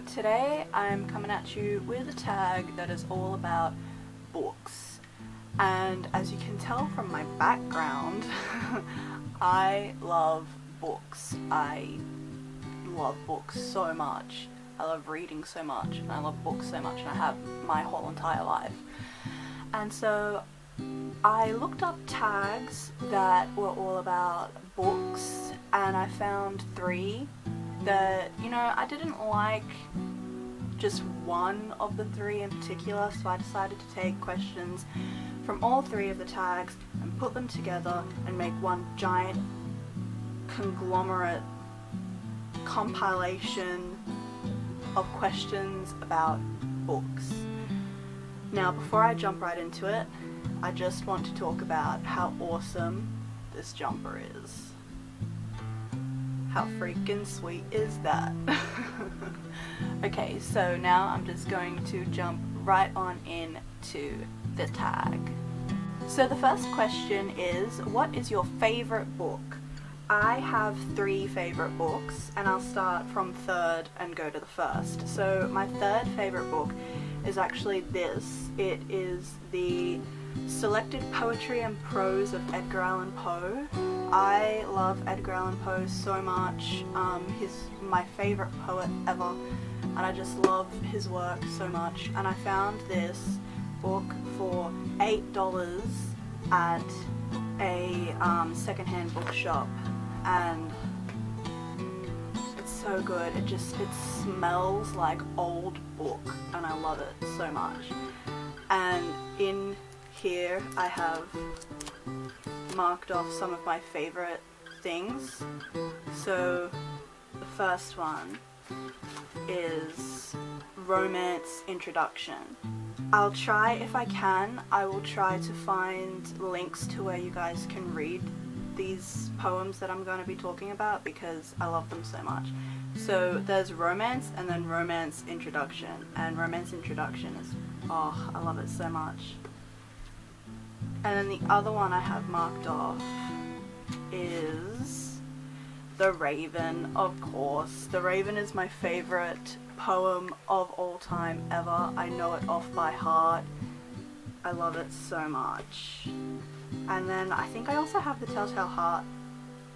today I'm coming at you with a tag that is all about books, and as you can tell from my background, I love books. I love books so much. I love reading so much, and I love books so much, and I have my whole entire life. And so I looked up tags that were all about books, and I found 3 that, I didn't like just one of the 3 in particular, so I decided to take questions from all 3 of the tags and put them together and make one giant conglomerate compilation of questions about books. Now, before I jump right into it, I just want to talk about how awesome this jumper is. How freaking sweet is that? Okay, so now I'm just going to jump right on into the tag. So the first question is, what is your favorite book? I have 3 favorite books, and I'll start from 3rd and go to the 1st. So my 3rd favorite book is actually this. It is the Selected Poetry and Prose of Edgar Allan Poe. I love Edgar Allan Poe so much. He's my favorite poet ever, and I just love his work so much. And I found this book for $8 at a secondhand bookshop, and it's so good. It smells like old book, and I love it so much. And in here I have marked off some of my favorite things. So the first one is Romance Introduction. I'll try, if I can, I will try to find links to where you guys can read these poems that I'm going to be talking about, because I love them so much. So there's Romance and then Romance Introduction, and Romance Introduction is, oh, I love it so much. And then the other one I have marked off is The Raven, of course. The Raven is my favorite poem of all time ever. I know it off by heart. I love it so much. And then I think I also have The Telltale Heart.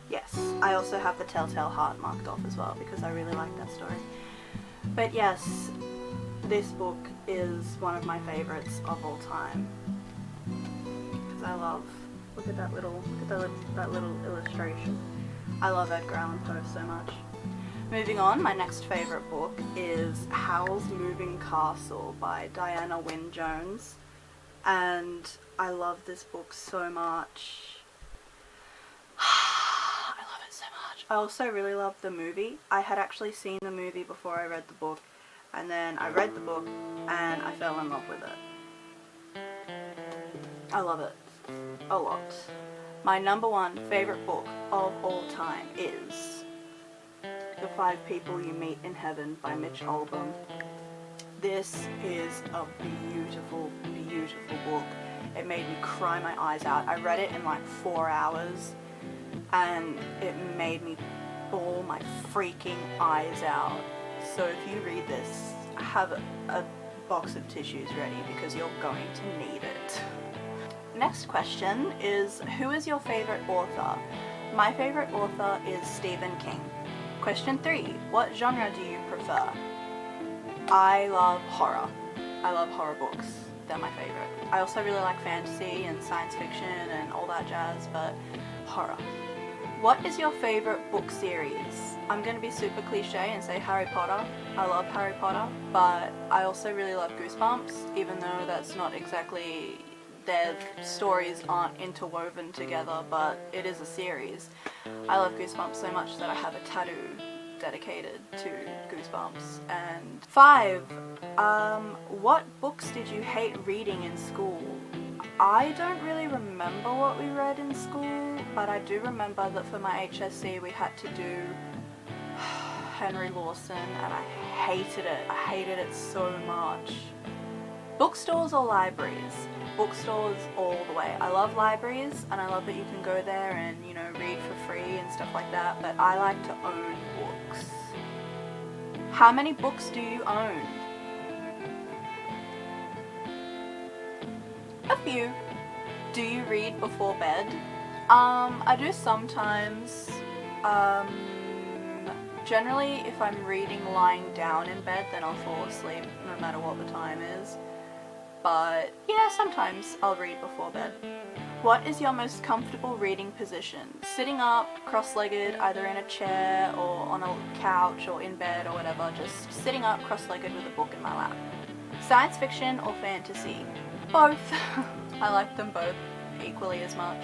Yes, I also have The Telltale Heart marked off as well, because I really like that story. But yes, this book is one of my favorites of all time. I love, look at that little illustration. I love Edgar Allan Poe so much. Moving on, my next favorite book is Howl's Moving Castle by Diana Wynne Jones, and I love this book so much. I love it so much. I also really love the movie. I had actually seen the movie before I read the book, and then I read the book and I fell in love with it. I love it a lot. My number 1 favorite book of all time is The 5 People You Meet in Heaven by Mitch Albom. This is a beautiful, beautiful book. It made me cry my eyes out. I read it in like 4 hours, and it made me bawl my freaking eyes out. So if you read this, have a box of tissues ready, because you're going to need it. Next question is, who is your favorite author? My favorite author is Stephen King. Question 3, what genre do you prefer? I love horror. I love horror books. They're my favorite. I also really like fantasy and science fiction and all that jazz, but horror. What is your favorite book series? I'm going to be super cliche and say Harry Potter. I love Harry Potter, but I also really love Goosebumps, even though that's not exactly, their stories aren't interwoven together, but it is a series. I love Goosebumps so much that I have a tattoo dedicated to Goosebumps. And 5, what books did you hate reading in school? I don't really remember what we read in school, but I do remember that for my HSC we had to do Henry Lawson, and I hated it. I hated it so much. Bookstores or libraries? Bookstores all the way. I love libraries, and I love that you can go there and, read for free and stuff like that, but I like to own books. How many books do you own? A few. Do you read before bed? I do sometimes. Generally, if I'm reading lying down in bed, then I'll fall asleep no matter what the time is. But yeah, sometimes I'll read before bed. What is your most comfortable reading position? Sitting up, cross-legged, either in a chair or on a couch or in bed or whatever, just sitting up, cross-legged with a book in my lap. Science fiction or fantasy? Both. I like them both equally as much.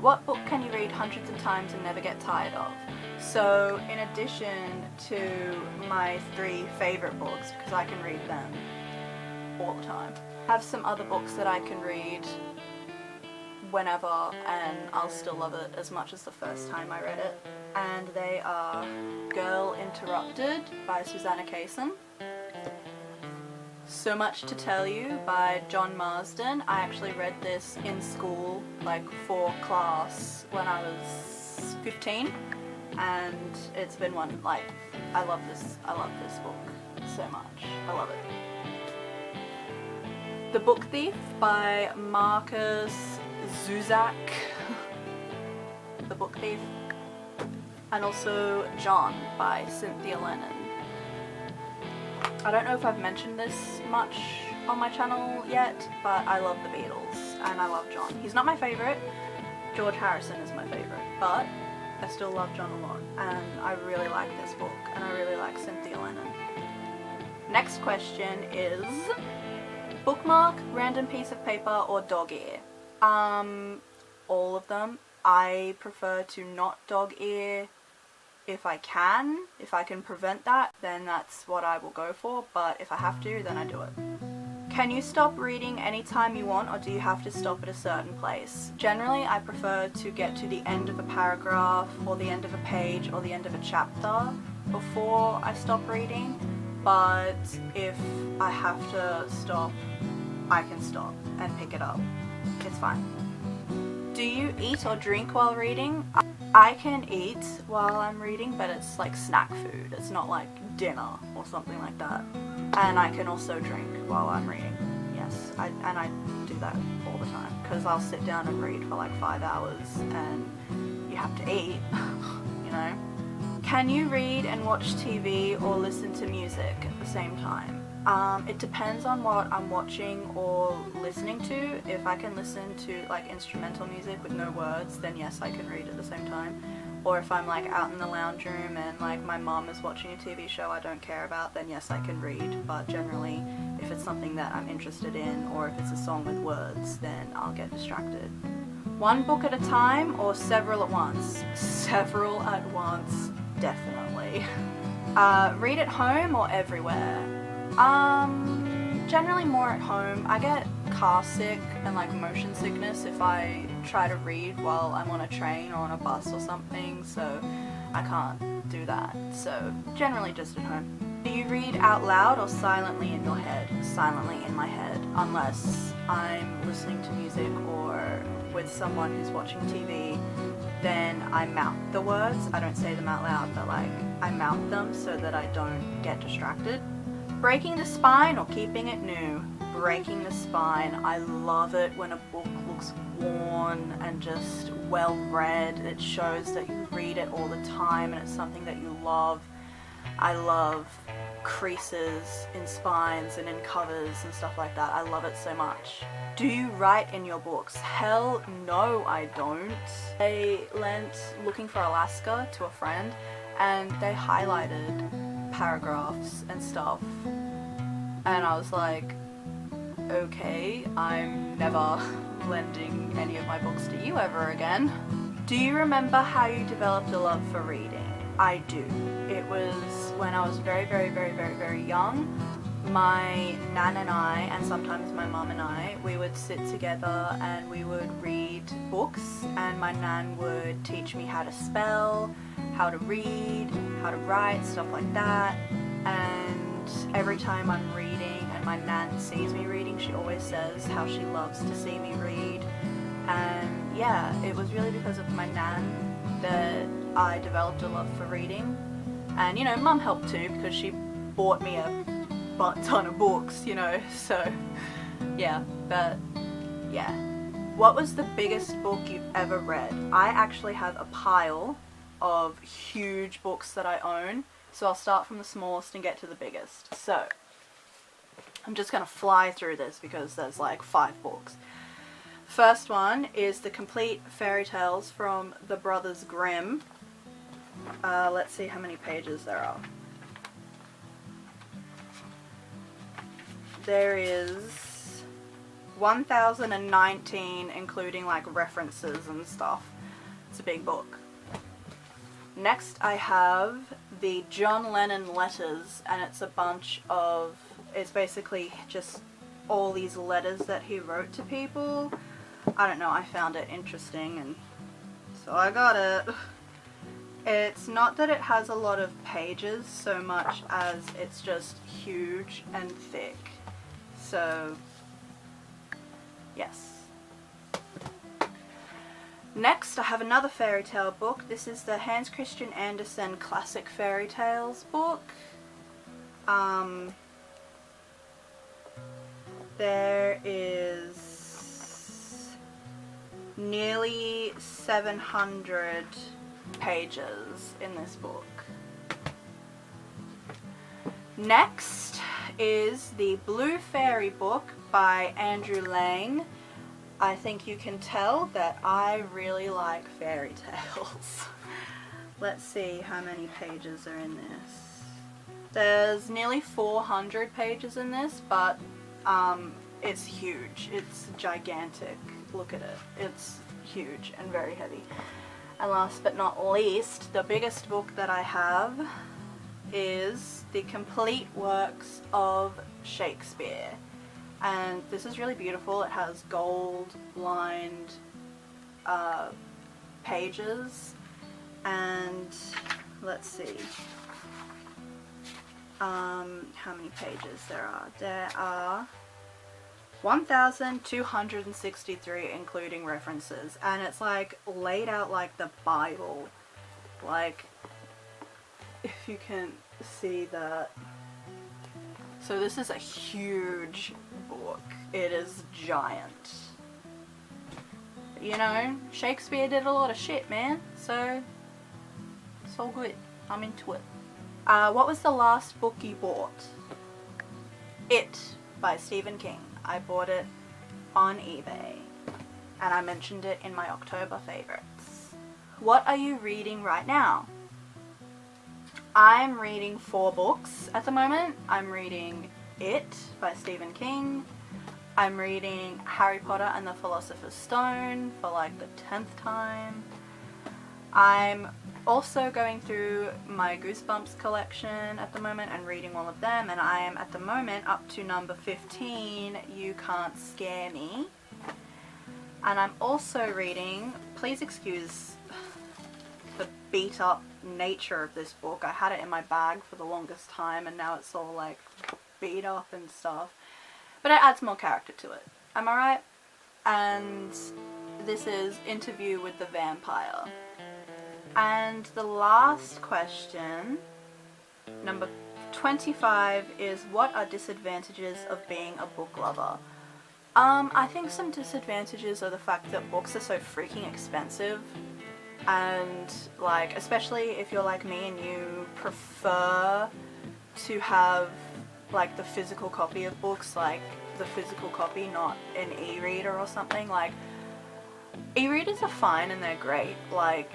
What book can you read hundreds of times and never get tired of? So, in addition to my 3 favourite books, because I can read them all the time, I have some other books that I can read whenever and I'll still love it as much as the first time I read it. And they are Girl Interrupted by Susanna Kaysen, So Much to Tell You by John Marsden. I actually read this in school, like for class, when I was 15, and it's been one, like, I love this book so much. I love it. The Book Thief by Marcus Zusak. The Book Thief. And also John by Cynthia Lennon. I don't know if I've mentioned this much on my channel yet, but I love the Beatles and I love John. He's not my favourite. George Harrison is my favourite, but I still love John a lot, and I really like this book, and I really like Cynthia Lennon. Next question is bookmark, random piece of paper, or dog ear? All of them. I prefer to not dog ear if I can. If I can prevent that, then that's what I will go for, but if I have to, then I do it. Can you stop reading anytime you want, or do you have to stop at a certain place? Generally, I prefer to get to the end of a paragraph, or the end of a page, or the end of a chapter before I stop reading, but if I have to stop, I can stop and pick it up. It's fine. Do you eat or drink while reading? I can eat while I'm reading, but it's like snack food. It's not like dinner or something like that. And I can also drink while I'm reading. Yes, and I do that all the time, because I'll sit down and read for like 5 hours and you have to eat, you know. Can you read and watch TV or listen to music at the same time? It depends on what I'm watching or listening to. If I can listen to like instrumental music with no words, then yes, I can read at the same time. Or if I'm like out in the lounge room and like my mom is watching a TV show I don't care about, then yes, I can read. But generally, if it's something that I'm interested in, or if it's a song with words, then I'll get distracted. One book at a time or several at once? Several at once, definitely. Read at home or everywhere? Generally more at home. I get car sick and like motion sickness if I try to read while I'm on a train or on a bus or something, so I can't do that. So generally just at home. Do you read out loud or silently in your head? Silently in my head, unless I'm listening to music or with someone who's watching TV, then I mouth the words. I don't say them out loud, but like I mouth them so that I don't get distracted. Breaking the spine or keeping it new? Breaking the spine. I love it when a book looks worn and just well read. It shows that you read it all the time and it's something that you love. I love creases in spines and in covers and stuff like that. I love it so much. Do you write in your books? Hell no, I don't. I lent Looking for Alaska to a friend and they highlighted paragraphs and stuff, and I was like, okay, I'm never lending any of my books to you ever again. Do you remember how you developed a love for reading? I do. It was when I was very, very, very, very, very young. My nan and I, and sometimes my mum and I, we would sit together and we would read books, and my nan would teach me how to spell, how to read, how to write, stuff like that. And every time I'm reading and my nan sees me reading, she always says how she loves to see me read. And yeah, it was really because of my nan that I developed a love for reading. And you know, mum helped too, because she bought me a butt ton of books, you know, so yeah. But yeah, what was the biggest book you've ever read? I actually have a pile of huge books that I own, so I'll start from the smallest and get to the biggest. So I'm just gonna fly through this because there's like 5 books. First one is the complete fairy tales from the Brothers Grimm. Let's see how many pages there are. There is 1019, including like references and stuff. It's a big book. Next I have the John Lennon letters, and it's a bunch of, it's basically just all these letters that he wrote to people. I don't know, I found it interesting and so I got it. It's not that it has a lot of pages so much as it's just huge and thick. So, yes. Next, I have another fairy tale book. This is the Hans Christian Andersen Classic Fairy Tales book. There is nearly 700 pages in this book. Next is the Blue Fairy book by Andrew Lang. I think you can tell that I really like fairy tales. Let's see how many pages are in this. There's nearly 400 pages in this, but it's huge. It's gigantic. Look at it. It's huge and very heavy. And last but not least, the biggest book that I have is the complete works of Shakespeare. And this is really beautiful. It has gold lined pages, and let's see how many pages there are. There are 1,263 including references, and it's like laid out like the Bible, like if you can see that. So this is a huge book. It is giant. You know, Shakespeare did a lot of shit, man, so it's all good. I'm into it. What was the last book you bought? It by Stephen King. I bought it on eBay, and I mentioned it in my October favorites. What are you reading right now? I'm reading 4 books at the moment. I'm reading It by Stephen King. I'm reading Harry Potter and the Philosopher's Stone for like the 10th time. I'm also going through my Goosebumps collection at the moment and reading all of them, and I am at the moment up to number 15, You Can't Scare Me. And I'm also reading, please excuse the beat up nature of this book. I had it in my bag for the longest time and now it's all like beat up and stuff, but it adds more character to it. Am I right? And this is Interview with the Vampire. And the last question, number 25, is what are disadvantages of being a book lover? I think some disadvantages are the fact that books are so freaking expensive, and like, especially if you're like me and you prefer to have like the physical copy of books, like the physical copy, not an e-reader or something. Like, e-readers are fine and they're great, like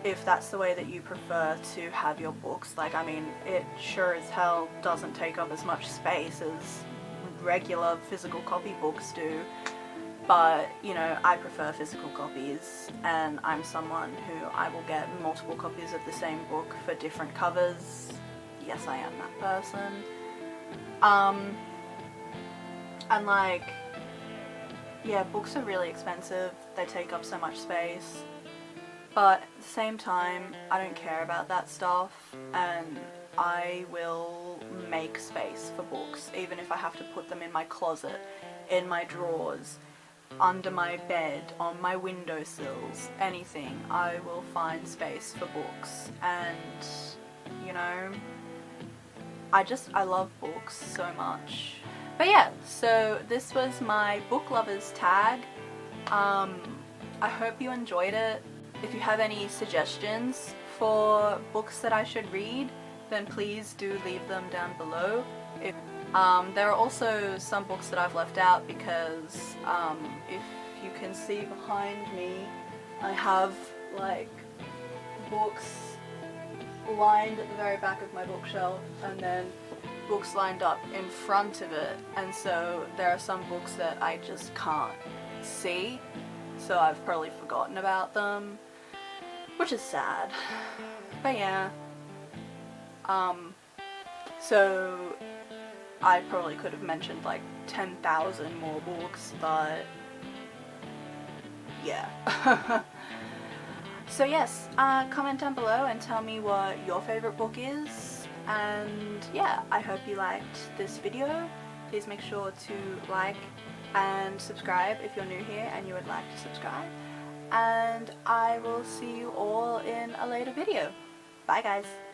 if that's the way that you prefer to have your books. Like, I mean, it sure as hell doesn't take up as much space as regular physical copy books do, but you know, I prefer physical copies, and I'm someone who I will get multiple copies of the same book for different covers. Yes, I am that person. And like, yeah, books are really expensive, they take up so much space, but at the same time, I don't care about that stuff, and I will make space for books, even if I have to put them in my closet, in my drawers, under my bed, on my windowsills, anything. I will find space for books, and you know, I love books so much. But yeah, so this was my book lovers tag. I hope you enjoyed it. If you have any suggestions for books that I should read, then please do leave them down below. There are also some books that I've left out because if you can see behind me, I have like books lined at the very back of my bookshelf and then books lined up in front of it, and so there are some books that I just can't see, so I've probably forgotten about them, which is sad. But yeah, so I probably could have mentioned like 10,000 more books, but yeah. So yes, comment down below and tell me what your favorite book is, and yeah, I hope you liked this video. Please make sure to like and subscribe if you're new here and you would like to subscribe, and I will see you all in a later video. Bye guys!